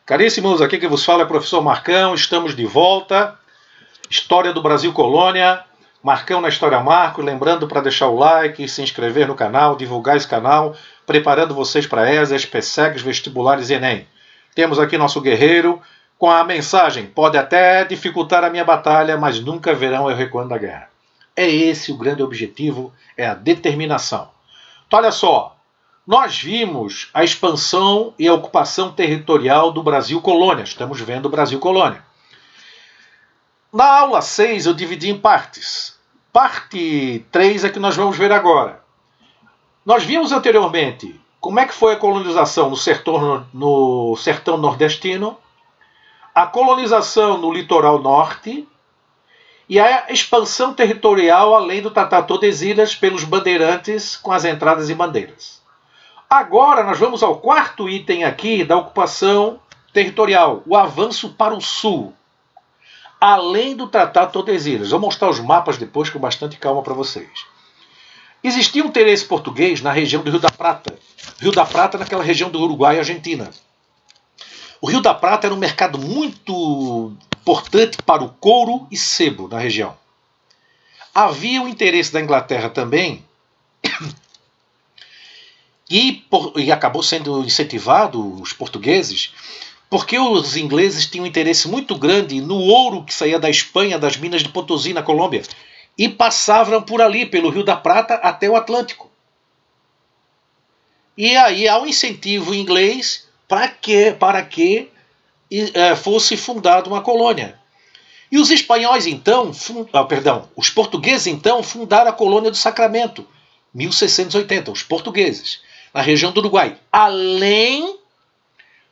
Caríssimos, aqui que vos fala é o professor Marcão, estamos de volta. História do Brasil Colônia, Marcão na História Marco, lembrando para deixar o like, se inscrever no canal, divulgar esse canal, preparando vocês para ESAs, PSEGs, vestibulares e Enem. Temos aqui nosso guerreiro com a mensagem: pode até dificultar a minha batalha, mas nunca verão eu recuando da guerra. É esse o grande objetivo, é a determinação. Então olha só, nós vimos a expansão e a ocupação territorial do Brasil Colônia. Estamos vendo o Brasil Colônia. Na aula 6 eu dividi em partes. Parte 3 é que nós vamos ver agora. Nós vimos anteriormente como é que foi a colonização no sertão nordestino, a colonização no litoral norte e a expansão territorial além do Tratado de Tordesilhas pelos bandeirantes com as entradas e bandeiras. Agora nós vamos ao quarto item aqui da ocupação territorial, o avanço para o sul, além do Tratado de Tordesilhas. Vou mostrar os mapas depois com bastante calma para vocês. Existia um interesse português na região do Rio da Prata. Rio da Prata naquela região do Uruguai e Argentina. O Rio da Prata era um mercado muito importante para o couro e sebo na região. Havia o interesse da Inglaterra também, e acabou sendo incentivado os portugueses, porque os ingleses tinham um interesse muito grande no ouro que saía da Espanha, das minas de Potosí, na Colômbia, e passavam por ali, pelo Rio da Prata, até o Atlântico. E aí há um incentivo inglês para que fosse fundada uma colônia. E os espanhóis então, os portugueses então fundaram a colônia do Sacramento, 1680, os portugueses, na região do Uruguai, além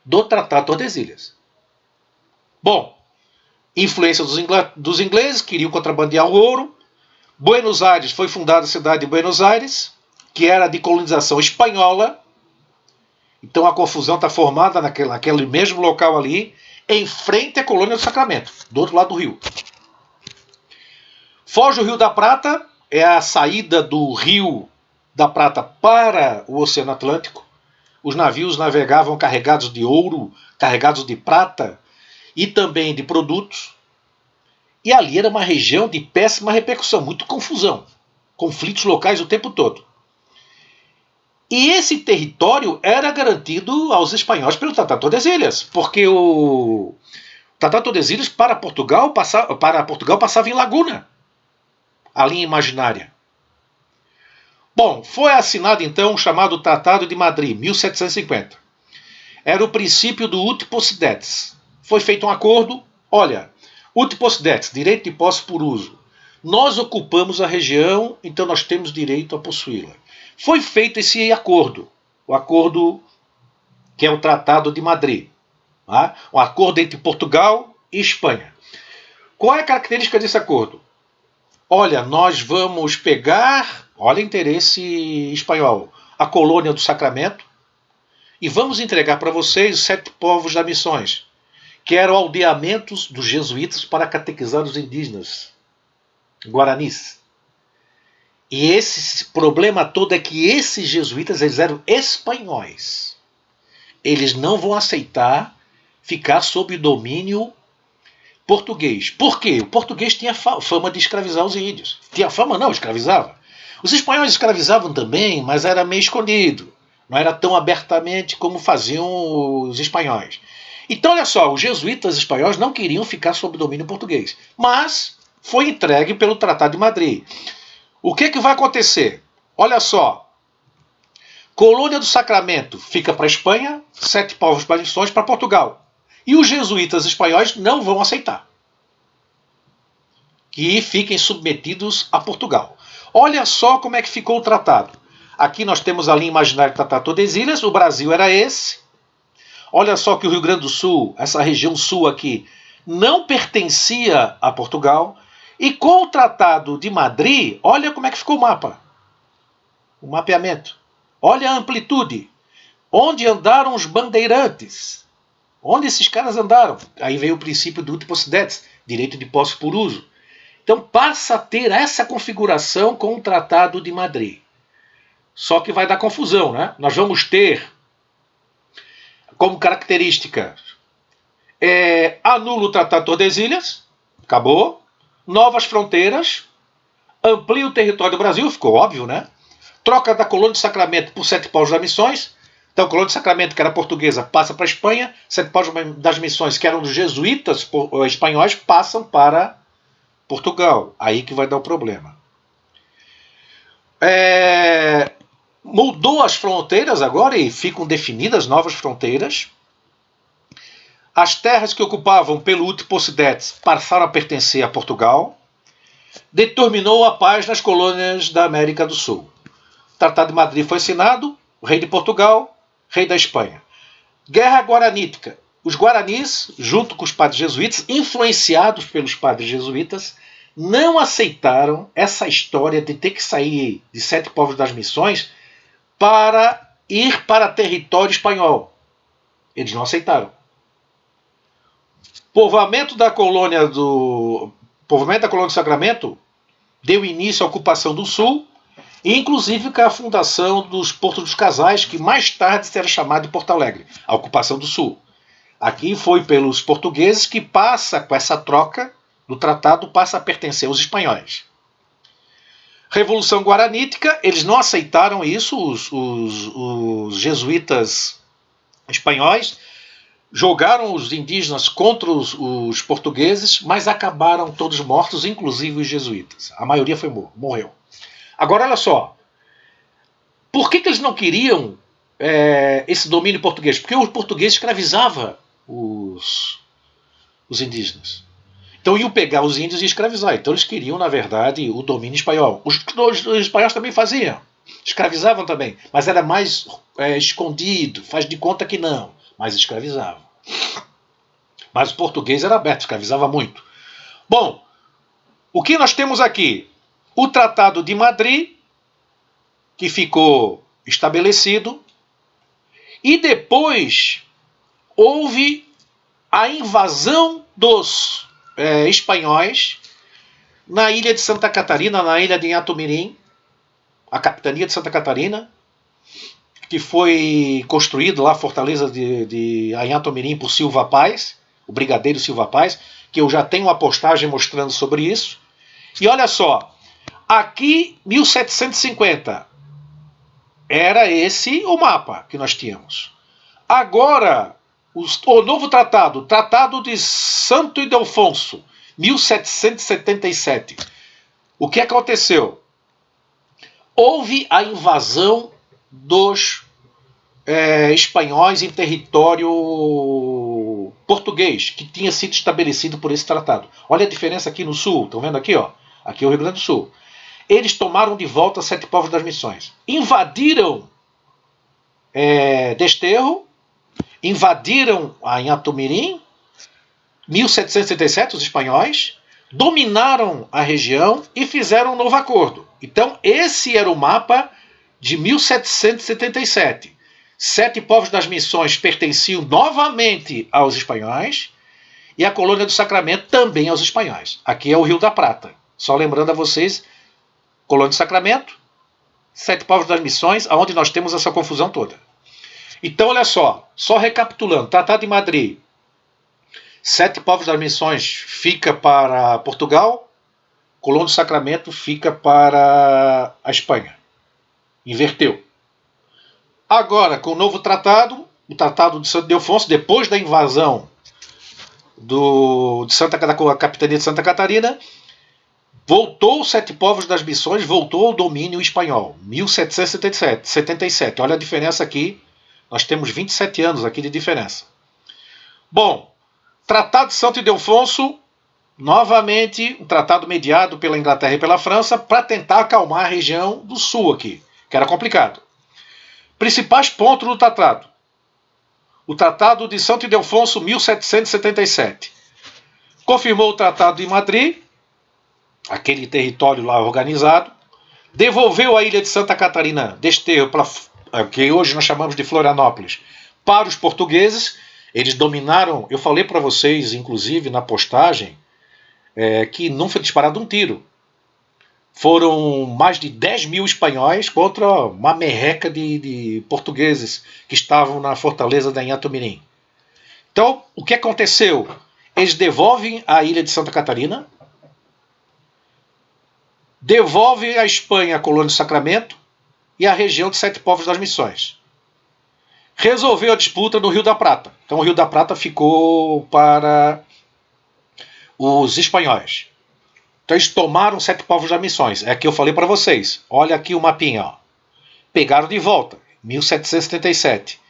do Tratado de Tordesilhas. Bom, influência dos ingleses, queriam contrabandear o ouro. Buenos Aires, foi fundada a cidade de Buenos Aires, que era de colonização espanhola. Então a confusão está formada naquele mesmo local ali, em frente à colônia do Sacramento, do outro lado do rio. Foz do Rio da Prata é a saída do Rio da Prata para o Oceano Atlântico. Os navios navegavam carregados de ouro, carregados de prata e também de produtos. E ali era uma região de péssima repercussão, muita confusão, conflitos locais o tempo todo. E esse território era garantido aos espanhóis pelo Tratado de Tordesilhas, porque o Tratado de Tordesilhas para Portugal passava em Laguna, a linha imaginária. Bom, foi assinado então o chamado Tratado de Madrid, 1750. Era o princípio do ut possidetis. Foi feito um acordo, olha, ut possidetis, direito de posse por uso. Nós ocupamos a região, então nós temos direito a possuí-la. Foi feito esse acordo, o acordo que é o Tratado de Madrid, tá? Um acordo entre Portugal e Espanha. Qual é a característica desse acordo? Olha, nós vamos pegar, olha o interesse espanhol, a colônia do Sacramento, e vamos entregar para vocês os 7 povos das missões, que eram aldeamentos dos jesuítas para catequizar os indígenas guaranis. E esse problema todo é que esses jesuítas eles eram espanhóis. Eles não vão aceitar ficar sob domínio português. Por quê? O português tinha fama de escravizar os índios. Tinha fama não, escravizava. Os espanhóis escravizavam também, mas era meio escondido. Não era tão abertamente como faziam os espanhóis. Então, olha só, os jesuítas espanhóis não queriam ficar sob domínio português. Mas foi entregue pelo Tratado de Madrid. O que vai acontecer? Olha só. Colônia do Sacramento fica para a Espanha, 7 povos para missões para Portugal. E os jesuítas espanhóis não vão aceitar que fiquem submetidos a Portugal. Olha só como é que ficou o tratado. Aqui nós temos a linha imaginária do Tratado de Tordesilhas, o Brasil era esse. Olha só que o Rio Grande do Sul, essa região sul aqui, não pertencia a Portugal. E com o Tratado de Madrid, olha como é que ficou o mapa. O mapeamento. Olha a amplitude. Onde andaram os bandeirantes? Onde esses caras andaram? Aí veio o princípio do ut possidetis, direito de posse por uso. Então passa a ter essa configuração com o Tratado de Madrid. Só que vai dar confusão, né? Nós vamos ter como característica Anula o Tratado de Tordesilhas, acabou. Novas fronteiras, amplia o território do Brasil, ficou óbvio, né? Troca da colônia de Sacramento por Sete Povos das Missões. Então, a colônia de Sacramento, que era portuguesa, passa para a Espanha. Sete Povos das Missões, que eram dos jesuítas espanhóis, passam para Portugal. Aí que vai dar o problema. Mudou as fronteiras agora e ficam definidas novas fronteiras. As terras que ocupavam pelo Utiposidetes passaram a pertencer a Portugal. Determinou a paz nas colônias da América do Sul. O Tratado de Madrid foi assinado, o rei de Portugal, rei da Espanha. Guerra Guaranítica. Os guaranis, junto com os padres jesuítas, influenciados pelos padres jesuítas, não aceitaram essa história de ter que sair de Sete Povos das Missões para ir para território espanhol. Eles não aceitaram. Povoamento da colônia do Sacramento deu início à ocupação do Sul, e inclusive com a fundação dos Portos dos Casais, que mais tarde será chamado de Porto Alegre, a ocupação do Sul. Aqui foi pelos portugueses que passa, com essa troca do tratado, passa a pertencer aos espanhóis. Revolução Guaranítica, eles não aceitaram isso, os jesuítas espanhóis jogaram os indígenas contra os portugueses, mas acabaram todos mortos, inclusive os jesuítas. A maioria morreu. Agora, olha só. Por que eles não queriam esse domínio português? Porque o português escravizava os indígenas. Então iam pegar os índios e escravizar. Então eles queriam, na verdade, o domínio espanhol. Os espanhóis também faziam. Escravizavam também. Mas era mais escondido. Faz de conta que não. Mas escravizavam. Mas o português era aberto, escravizava muito. Bom, o que nós temos aqui? O Tratado de Madrid, que ficou estabelecido, e depois houve a invasão dos espanhóis na ilha de Santa Catarina, na ilha de Inhatumirim, a capitania de Santa Catarina, que foi construído lá a fortaleza de Inhatumirim por Silva Paz, o brigadeiro Silva Paz, que eu já tenho uma postagem mostrando sobre isso. E olha só, aqui 1750 era esse o mapa que nós tínhamos. Agora, o novo tratado, o Tratado de Santo Ildefonso, 1777. O que aconteceu? Houve a invasão dos espanhóis em território português, que tinha sido estabelecido por esse tratado. Olha a diferença aqui no sul, estão vendo aqui? Ó? Aqui é o Rio Grande do Sul. Eles tomaram de volta Sete Povos das Missões. Invadiram Desterro, invadiram a Inhatumirim, 1777, os espanhóis, dominaram a região e fizeram um novo acordo. Então, esse era o mapa de 1777. Sete Povos das Missões pertenciam novamente aos espanhóis e a colônia do Sacramento também aos espanhóis. Aqui é o Rio da Prata. Só lembrando a vocês, colônia do Sacramento, Sete Povos das Missões, onde nós temos essa confusão toda. Então, olha só recapitulando, Tratado de Madrid, Sete Povos das Missões fica para Portugal, colônia do Sacramento fica para a Espanha. Inverteu. Agora, com o novo tratado, o Tratado de Santo Ildefonso, depois da invasão da capitania de Santa Catarina, voltou os Sete Povos das Missões, voltou ao domínio espanhol, 1777. Olha a diferença aqui, nós temos 27 anos aqui de diferença. Bom, Tratado de Santo Ildefonso, novamente, um tratado mediado pela Inglaterra e pela França para tentar acalmar a região do sul aqui, que era complicado. Principais pontos do tratado. O Tratado de Santo Ildefonso, 1777. Confirmou o Tratado de Madrid, aquele território lá organizado. Devolveu a ilha de Santa Catarina, Desterro, que hoje nós chamamos de Florianópolis, para os portugueses. Eles dominaram, eu falei para vocês, inclusive na postagem, que não foi disparado um tiro. Foram mais de 10 mil espanhóis contra uma merreca de portugueses que estavam na fortaleza da Inhatumirim. Então, o que aconteceu? Eles devolvem a ilha de Santa Catarina, devolvem à Espanha a colônia de Sacramento e a região de Sete Povos das Missões. Resolveu a disputa no Rio da Prata. Então, o Rio da Prata ficou para os espanhóis. Então, eles tomaram Sete Povos das Missões. É que eu falei para vocês. Olha aqui o mapinha. Ó. Pegaram de volta, 1777.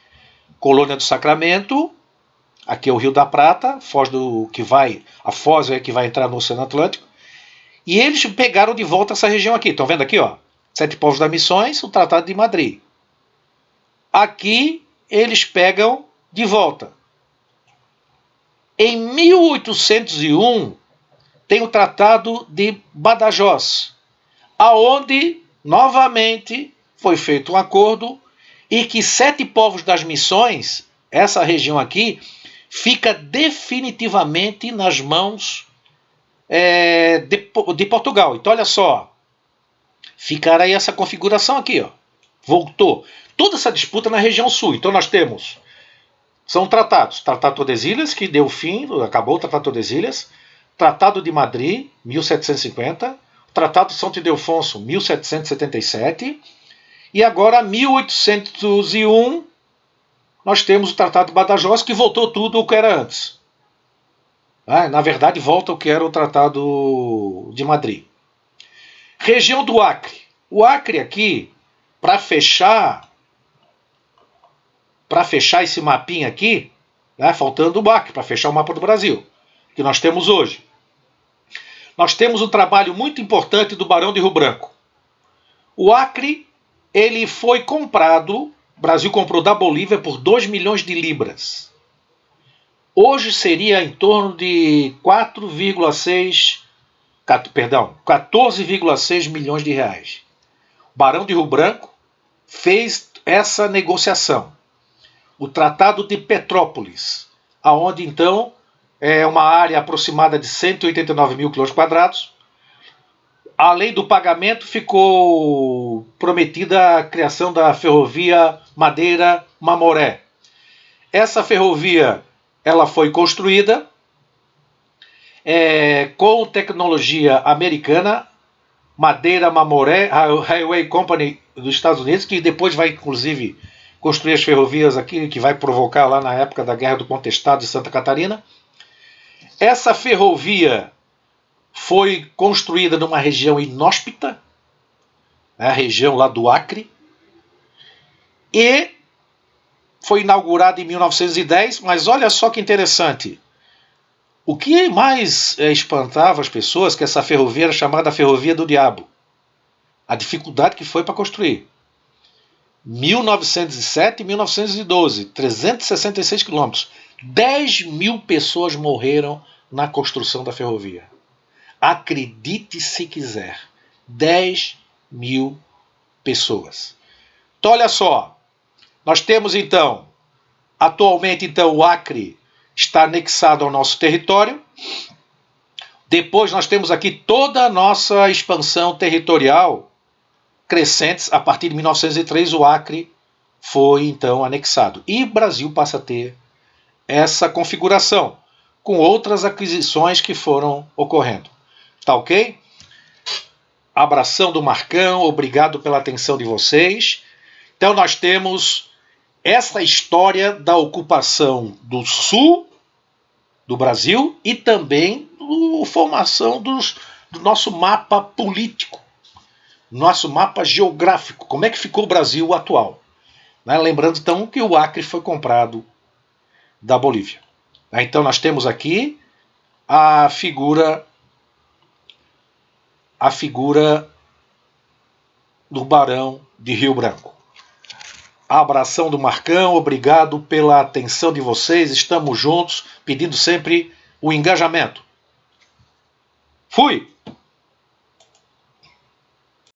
Colônia do Sacramento. Aqui é o Rio da Prata, a foz é que vai entrar no Oceano Atlântico. E eles pegaram de volta essa região aqui. Estão vendo aqui, ó? Sete Povos das Missões, o Tratado de Madrid. Aqui eles pegam de volta. Em 1801 tem o Tratado de Badajoz, aonde novamente foi feito um acordo e que Sete Povos das Missões, essa região aqui, fica definitivamente nas mãos de Portugal. Então, olha só, ficará aí essa configuração aqui, ó. Voltou. Toda essa disputa na região sul. Então, nós temos, são tratados. Tratado de Tordesilhas, que deu fim, acabou o Tratado de Tordesilhas. Tratado de Madrid, 1750. Tratado de Santo Ildefonso, 1777. E agora, 1801, nós temos o Tratado de Badajoz, que voltou tudo o que era antes. Na verdade, volta o que era o Tratado de Madrid. Região do Acre. O Acre aqui, para fechar esse mapinha aqui, faltando o Acre, para fechar o mapa do Brasil, que nós temos hoje. Nós temos um trabalho muito importante do Barão de Rio Branco. O Acre, ele foi comprado, o Brasil comprou da Bolívia por 2 milhões de libras. Hoje seria em torno de 14,6 milhões de reais. O Barão de Rio Branco fez essa negociação. O Tratado de Petrópolis, aonde então é uma área aproximada de 189 mil km². Além do pagamento, ficou prometida a criação da ferrovia Madeira-Mamoré. Essa ferrovia ela foi construída com tecnologia americana, Madeira-Mamoré Railway Company dos Estados Unidos, que depois vai, inclusive, construir as ferrovias aqui, que vai provocar lá na época da Guerra do Contestado de Santa Catarina. Essa ferrovia foi construída numa região inóspita, a região lá do Acre, e foi inaugurada em 1910, mas olha só que interessante. O que mais espantava as pessoas, que essa ferrovia era chamada Ferrovia do Diabo. A dificuldade que foi para construir. 1907 e 1912, 366 quilômetros. 10 mil pessoas morreram na construção da ferrovia. Acredite se quiser. 10 mil pessoas. Então, olha só. Nós temos, então, atualmente, então, o Acre está anexado ao nosso território. Depois nós temos aqui toda a nossa expansão territorial crescentes. A partir de 1903, o Acre foi, então, anexado. E o Brasil passa a ter essa configuração, com outras aquisições que foram ocorrendo. Tá ok? Abração do Marcão, obrigado pela atenção de vocês. Então nós temos essa história da ocupação do sul do Brasil e também da formação do nosso mapa político, nosso mapa geográfico, como é que ficou o Brasil atual. Lembrando então que o Acre foi comprado da Bolívia. Então nós temos aqui a figura do Barão de Rio Branco. Abração do Marcão, obrigado pela atenção de vocês, estamos juntos, pedindo sempre o engajamento. Fui!